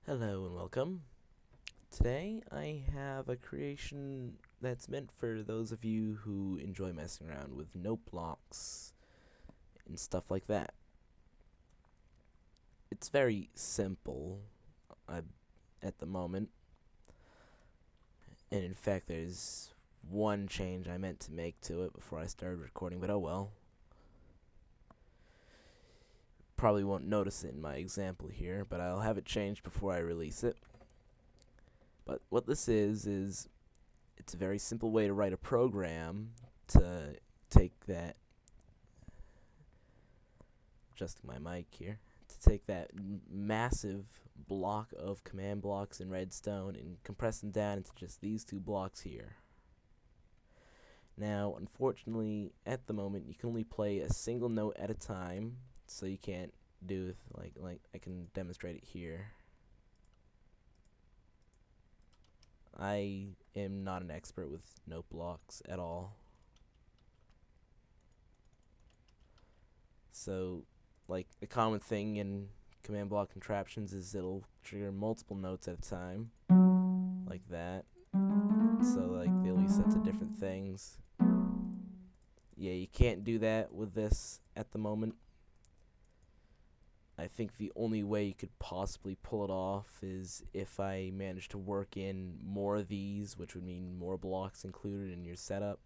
Hello and welcome. Today I have a creation that's meant for those of you who enjoy messing around with note blocks and stuff like that. It's very simple at the moment, and in fact there's one change I meant to make to it before I started recording, but oh well. Probably won't notice it in my example here, but I'll have it changed before I release it. But what this is it's a very simple way to write a program to take that, adjusting my mic here, to take that massive block of command blocks in Redstone and compress them down into just these two blocks here. Now, unfortunately, at the moment, you can only play a single note at a time, so you can't do like I can demonstrate it here. I am not an expert with note blocks at all. So, like, a common thing in command block contraptions is it'll trigger multiple notes at a time, like that. So, like, they'll be set to different things. Yeah, you can't do that with this at the moment. I think the only way you could possibly pull it off is if I manage to work in more of these, which would mean more blocks included in your setup.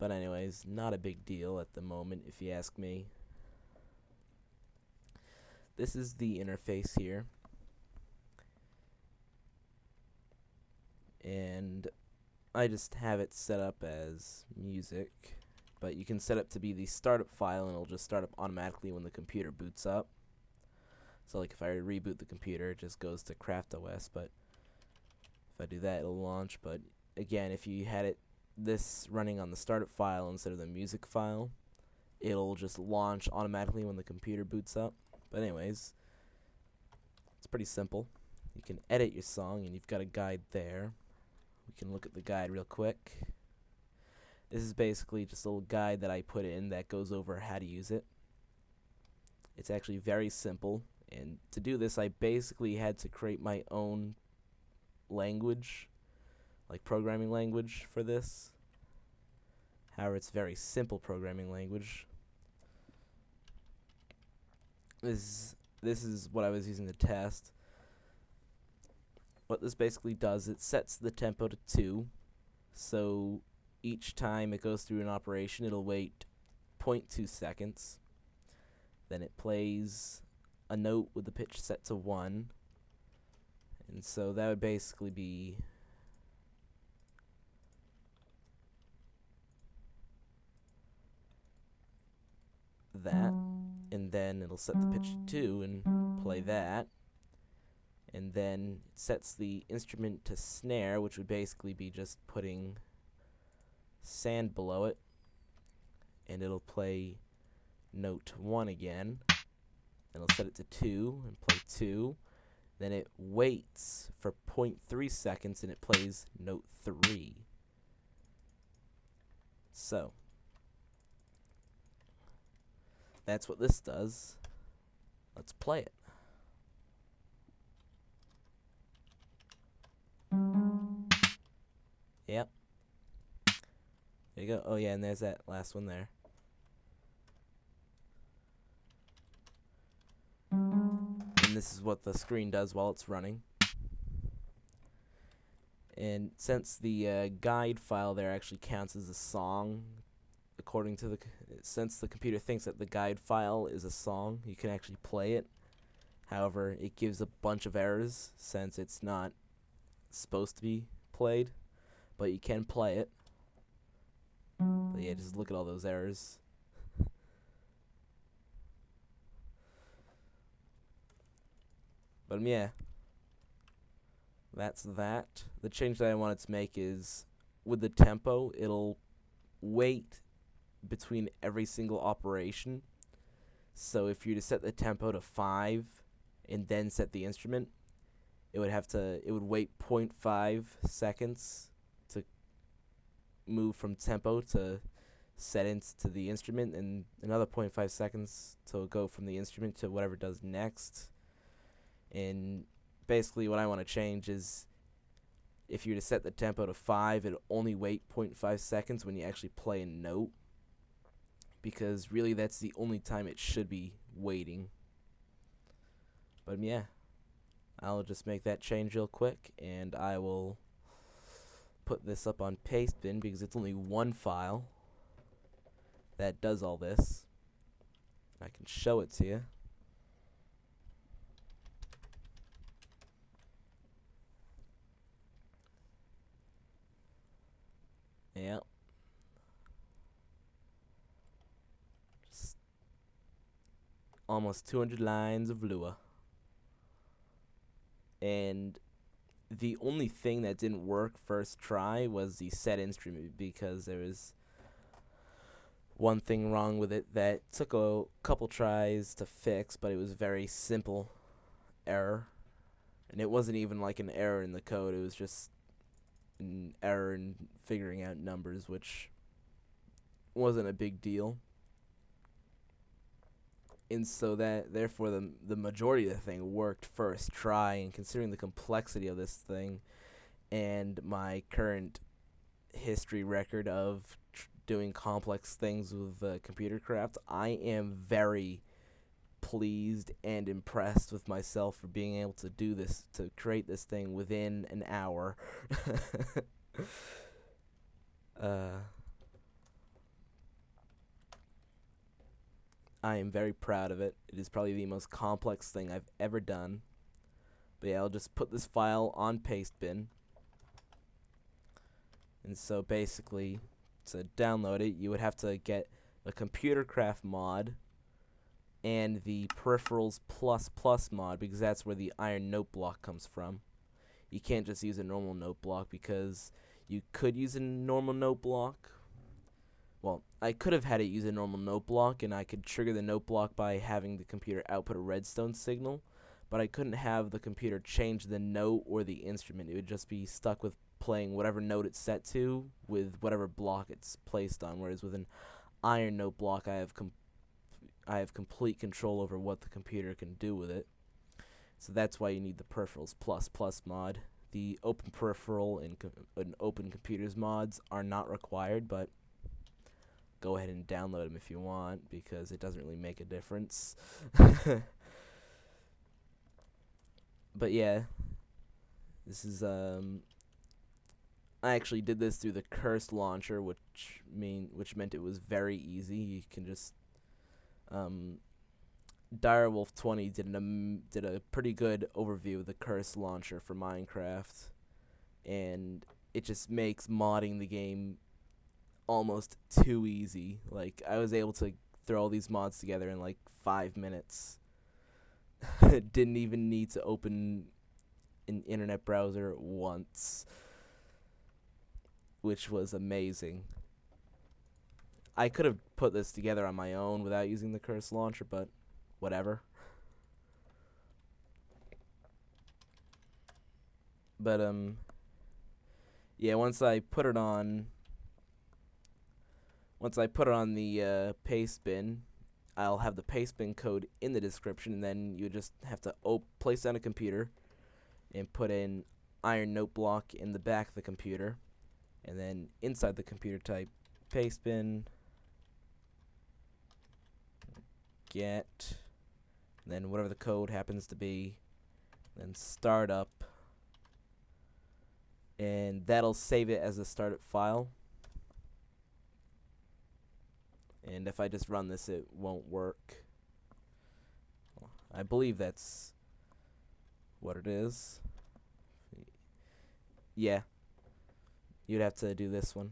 But anyways, not a big deal at the moment, if you ask me. This is the interface here. And I just have it set up as music. But you can set it to be the startup file, and it'll just start up automatically when the computer boots up. So like if I reboot the computer, it just goes to CraftOS, but if I do that, it'll launch. But again, if you had this running on the startup file instead of the music file, it'll just launch automatically when the computer boots up. But anyways, it's pretty simple. You can edit your song, and you've got a guide there. We can look at the guide real quick. This is basically just a little guide that I put in that goes over how to use it. It's actually very simple, and to do this I basically had to create my own language, like programming language for this. However, it's a very simple programming language. This is what I was using to test. What this basically does, it sets the tempo to 2, so each time it goes through an operation, it'll wait 0.2 seconds. Then it plays a note with the pitch set to 1. And so that would basically be that. And then it'll set the pitch to 2 and play that. And then it sets the instrument to snare, which would basically be just putting sand below it, and it'll play note 1 again, and it'll set it to 2 and play 2. Then it waits for 0.3 seconds and it plays note 3. So that's what this does. Let's play it. Yep. There you go. Oh yeah, and there's that last one there. And this is what the screen does while it's running. And since the guide file there actually counts as a song, according to since the computer thinks that the guide file is a song, you can actually play it. However, it gives a bunch of errors since it's not supposed to be played, but you can play it. But yeah, just look at all those errors. But yeah, that's that. The change that I wanted to make is with the tempo, it'll wait between every single operation. So if you were to set the tempo to 5 and then set the instrument, it would wait 0.5 seconds to move from tempo to settings to the instrument, and another 0.5 seconds to go from the instrument to whatever it does next. And basically what I want to change is if you were to set the tempo to 5, it'll only wait 0.5 seconds when you actually play a note, because really that's the only time it should be waiting. But yeah, I'll just make that change real quick, and I will put this up on pastebin because it's only one file that does all this. I can show it to you. Yeah. Just almost 200 lines of Lua. And the only thing that didn't work first try was the set instrument, because there was one thing wrong with it that took a couple tries to fix, but it was a very simple error. And it wasn't even like an error in the code, it was just an error in figuring out numbers, which wasn't a big deal. And so that therefore the majority of the thing worked first try, and considering the complexity of this thing and my current history record of doing complex things with Computercraft, I am very pleased and impressed with myself for being able to do this, to create this thing within an hour. I am very proud of it. It is probably the most complex thing I've ever done. But yeah, I'll just put this file on pastebin. And so basically, to download it, you would have to get a Computercraft mod and the Peripherals ++ mod, because that's where the iron note block comes from. You can't just use a normal note block, because you could use a normal note block. Well, I could have had it use a normal note block, and I could trigger the note block by having the computer output a redstone signal, but I couldn't have the computer change the note or the instrument. It would just be stuck with playing whatever note it's set to with whatever block it's placed on, whereas with an iron note block, I have complete control over what the computer can do with it. So that's why you need the Peripherals ++ mod. The Open Peripheral and Open Computers mods are not required, but go ahead and download them if you want, because it doesn't really make a difference. But yeah, this is I actually did this through the Cursed launcher, which meant it was very easy. You can just Direwolf20 did a pretty good overview of the Cursed launcher for Minecraft, and it just makes modding the game almost too easy. Like, I was able to throw all these mods together in like 5 minutes. Didn't even need to open an internet browser once, which was amazing. I could have put this together on my own without using the Cursed launcher, but whatever. But yeah, once I put it on the pastebin, I'll have the pastebin code in the description, and then you just have to place down a computer and put in iron note block in the back of the computer, and then inside the computer type pastebin get, and then whatever the code happens to be, then start up, and that'll save it as a startup file. And if I just run this, it won't work. Well, I believe that's what it is. Yeah, you'd have to do this one.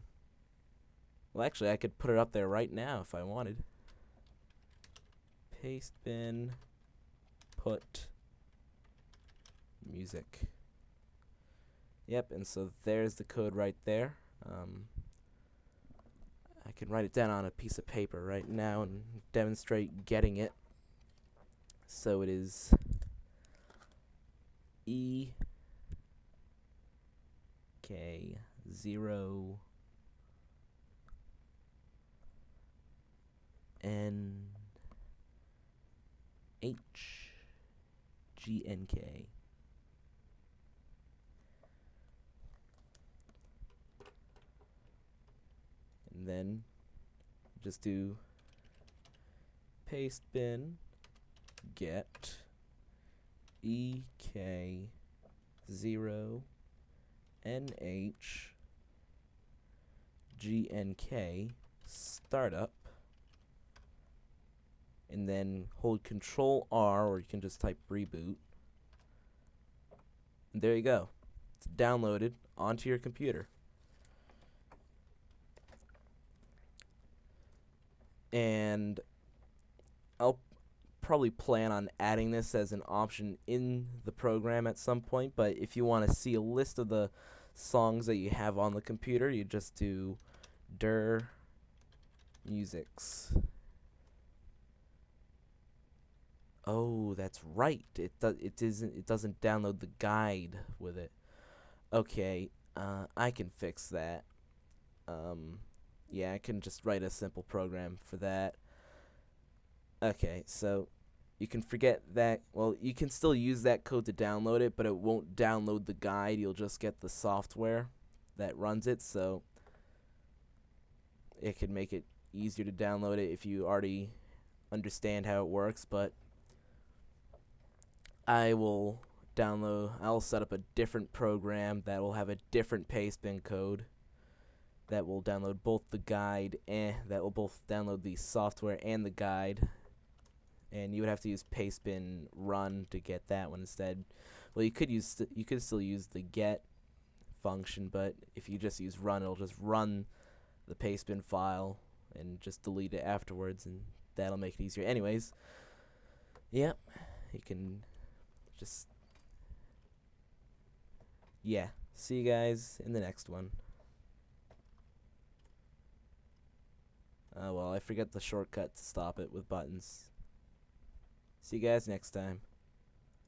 Well, actually, I could put it up there right now if I wanted. Pastebin put music. Yep, and so there's the code right there. I can write it down on a piece of paper right now and demonstrate getting it. So it is EK0 NH GNK. And then just do pastebin get EK0 NH GNK startup, and then hold Control R, or you can just type reboot. And there you go. It's downloaded onto your computer. And I'll probably plan on adding this as an option in the program at some point, but if you want to see a list of the songs that you have on the computer, you just do dir musics. Oh, that's right. It doesn't download the guide with it. Okay, I can fix that. Yeah, I can just write a simple program for that. Okay, so you can forget that. Well, you can still use that code to download it, but it won't download the guide. You'll just get the software that runs it, so it could make it easier to download it if you already understand how it works. But I'll set up a different program that will have a different pastebin code that will download both the guide and that will both download the software and the guide. And you would have to use pastebin run to get that one instead. Well, you could still use the get function, but if you just use run, it'll just run the pastebin file and just delete it afterwards, and that'll make it easier. Anyways, yep, you can just, yeah. See you guys in the next one. Well, I forget the shortcut to stop it with buttons. See you guys next time.